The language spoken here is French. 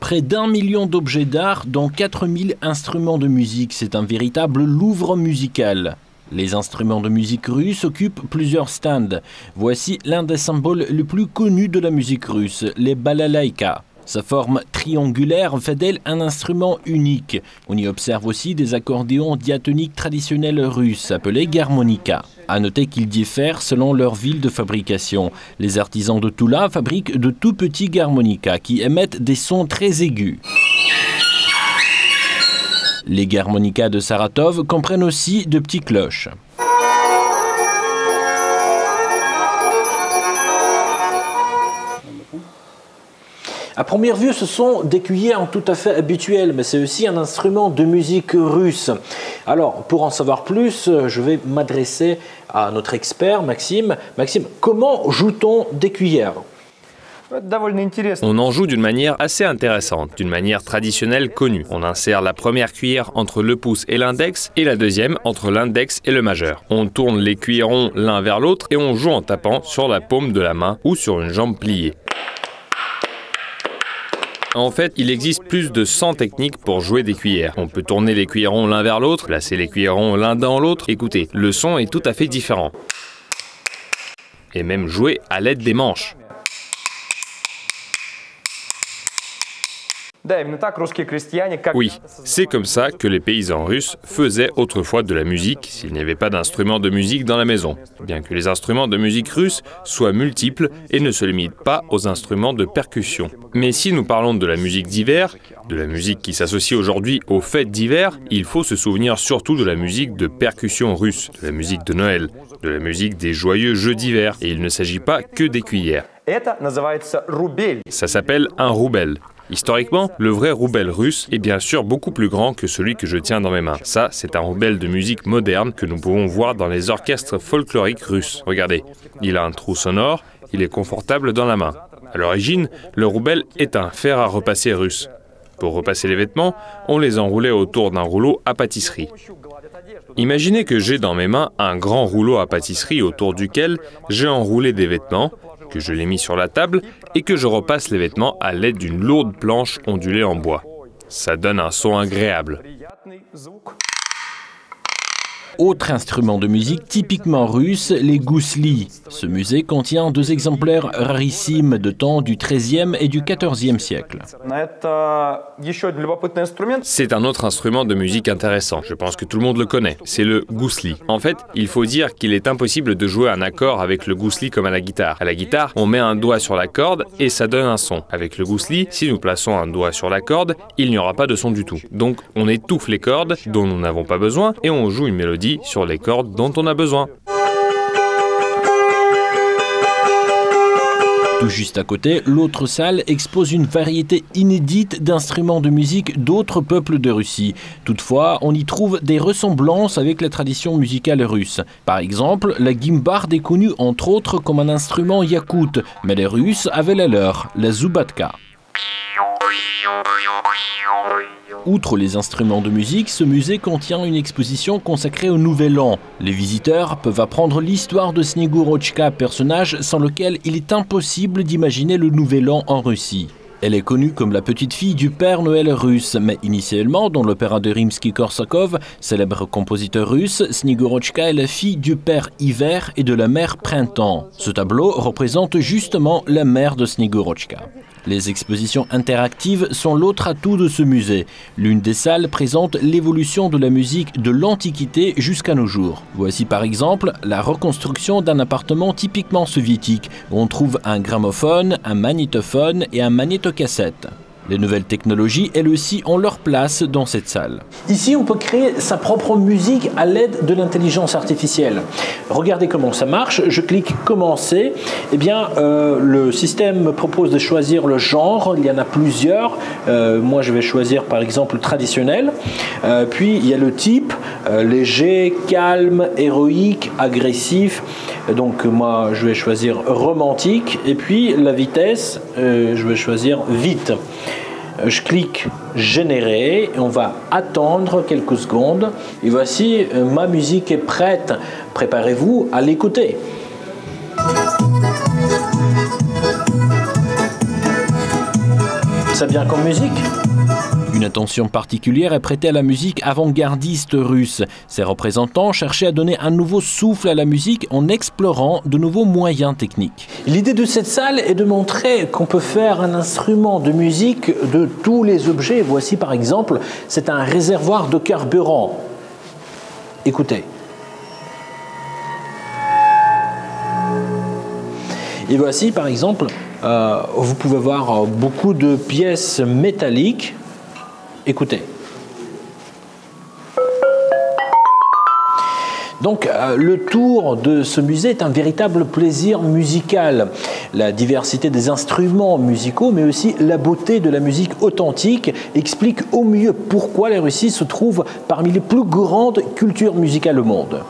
Près d'1 million d'objets d'art, dont 4000 instruments de musique. C'est un véritable Louvre musical. Les instruments de musique russe occupent plusieurs stands. Voici l'un des symboles les plus connus de la musique russe, les balalaïkas. Sa forme triangulaire fait d'elle un instrument unique. On y observe aussi des accordéons diatoniques traditionnels russes, appelés garmonika. À noter qu'ils diffèrent selon leur ville de fabrication. Les artisans de Toula fabriquent de tout petits garmonika qui émettent des sons très aigus. Les garmonikas de Saratov comprennent aussi de petites cloches. À première vue, ce sont des cuillères tout à fait habituelles, mais c'est aussi un instrument de musique russe. Alors, pour en savoir plus, je vais m'adresser à notre expert, Maxime. Maxime, comment joue-t-on des cuillères ? On en joue d'une manière assez intéressante, d'une manière traditionnelle connue. On insère la première cuillère entre le pouce et l'index et la deuxième entre l'index et le majeur. On tourne les cuillerons l'un vers l'autre et on joue en tapant sur la paume de la main ou sur une jambe pliée. En fait, il existe plus de 100 techniques pour jouer des cuillères. On peut tourner les cuillerons l'un vers l'autre, placer les cuillerons l'un dans l'autre. Écoutez, le son est tout à fait différent. Et même jouer à l'aide des manches. Oui, c'est comme ça que les paysans russes faisaient autrefois de la musique s'il n'y avait pas d'instruments de musique dans la maison. Bien que les instruments de musique russes soient multiples et ne se limitent pas aux instruments de percussion. Mais si nous parlons de la musique d'hiver, de la musique qui s'associe aujourd'hui aux fêtes d'hiver, il faut se souvenir surtout de la musique de percussion russe, de la musique de Noël, de la musique des joyeux jeux d'hiver. Et il ne s'agit pas que des cuillères. Ça s'appelle un roubel. Historiquement, le vrai roubel russe est bien sûr beaucoup plus grand que celui que je tiens dans mes mains. Ça, c'est un roubel de musique moderne que nous pouvons voir dans les orchestres folkloriques russes. Regardez, il a un trou sonore, il est confortable dans la main. À l'origine, le roubel est un fer à repasser russe. Pour repasser les vêtements, on les enroulait autour d'un rouleau à pâtisserie. Imaginez que j'ai dans mes mains un grand rouleau à pâtisserie autour duquel j'ai enroulé des vêtements, que je l'ai mis sur la table et que je repasse les vêtements à l'aide d'une lourde planche ondulée en bois. Ça donne un son agréable. Autre instrument de musique typiquement russe, les gousli. Ce musée contient 2 exemplaires rarissimes de temps du XIIIe et du XIVe siècle. C'est un autre instrument de musique intéressant. Je pense que tout le monde le connaît. C'est le gousli. En fait, il faut dire qu'il est impossible de jouer un accord avec le gousli comme à la guitare. À la guitare, on met un doigt sur la corde et ça donne un son. Avec le gousli, si nous plaçons un doigt sur la corde, il n'y aura pas de son du tout. Donc, on étouffe les cordes dont nous n'avons pas besoin et on joue une mélodie sur les cordes dont on a besoin. Tout juste à côté, l'autre salle expose une variété inédite d'instruments de musique d'autres peuples de Russie. Toutefois, on y trouve des ressemblances avec la tradition musicale russe. Par exemple, la guimbarde est connue entre autres comme un instrument yakoute, mais les Russes avaient la leur, la zubatka. Outre les instruments de musique, ce musée contient une exposition consacrée au Nouvel An. Les visiteurs peuvent apprendre l'histoire de Snegurochka, personnage sans lequel il est impossible d'imaginer le Nouvel An en Russie. Elle est connue comme la petite fille du Père Noël russe, mais initialement, dans l'opéra de Rimsky-Korsakov, célèbre compositeur russe, Snegurochka est la fille du Père Hiver et de la Mère Printemps. Ce tableau représente justement la mère de Snegurochka. Les expositions interactives sont l'autre atout de ce musée. L'une des salles présente l'évolution de la musique de l'Antiquité jusqu'à nos jours. Voici par exemple la reconstruction d'un appartement typiquement soviétique, où on trouve un gramophone, un magnétophone et un magnétocassette. Les nouvelles technologies, elles aussi, ont leur place dans cette salle. Ici, on peut créer sa propre musique à l'aide de l'intelligence artificielle. Regardez comment ça marche. Je clique « Commencer ». Eh bien, le système me propose de choisir le genre. Il y en a plusieurs. Moi, je vais choisir, par exemple, traditionnel. Puis, il y a le type, léger, calme, héroïque, agressif. Donc, moi, je vais choisir romantique. Et puis, la vitesse, je vais choisir vite. Je clique générer et on va attendre quelques secondes et voici ma musique est prête. Préparez-vous à l'écouter. ça bien comme musique? Une attention particulière est prêtée à la musique avant-gardiste russe. Ses représentants cherchaient à donner un nouveau souffle à la musique en explorant de nouveaux moyens techniques. L'idée de cette salle est de montrer qu'on peut faire un instrument de musique de tous les objets. Voici par exemple, c'est un réservoir de carburant. Écoutez. Et voici par exemple, vous pouvez voir beaucoup de pièces métalliques. Écoutez. Donc, le tour de ce musée est un véritable plaisir musical. La diversité des instruments musicaux, mais aussi la beauté de la musique authentique, explique au mieux pourquoi la Russie se trouve parmi les plus grandes cultures musicales au monde.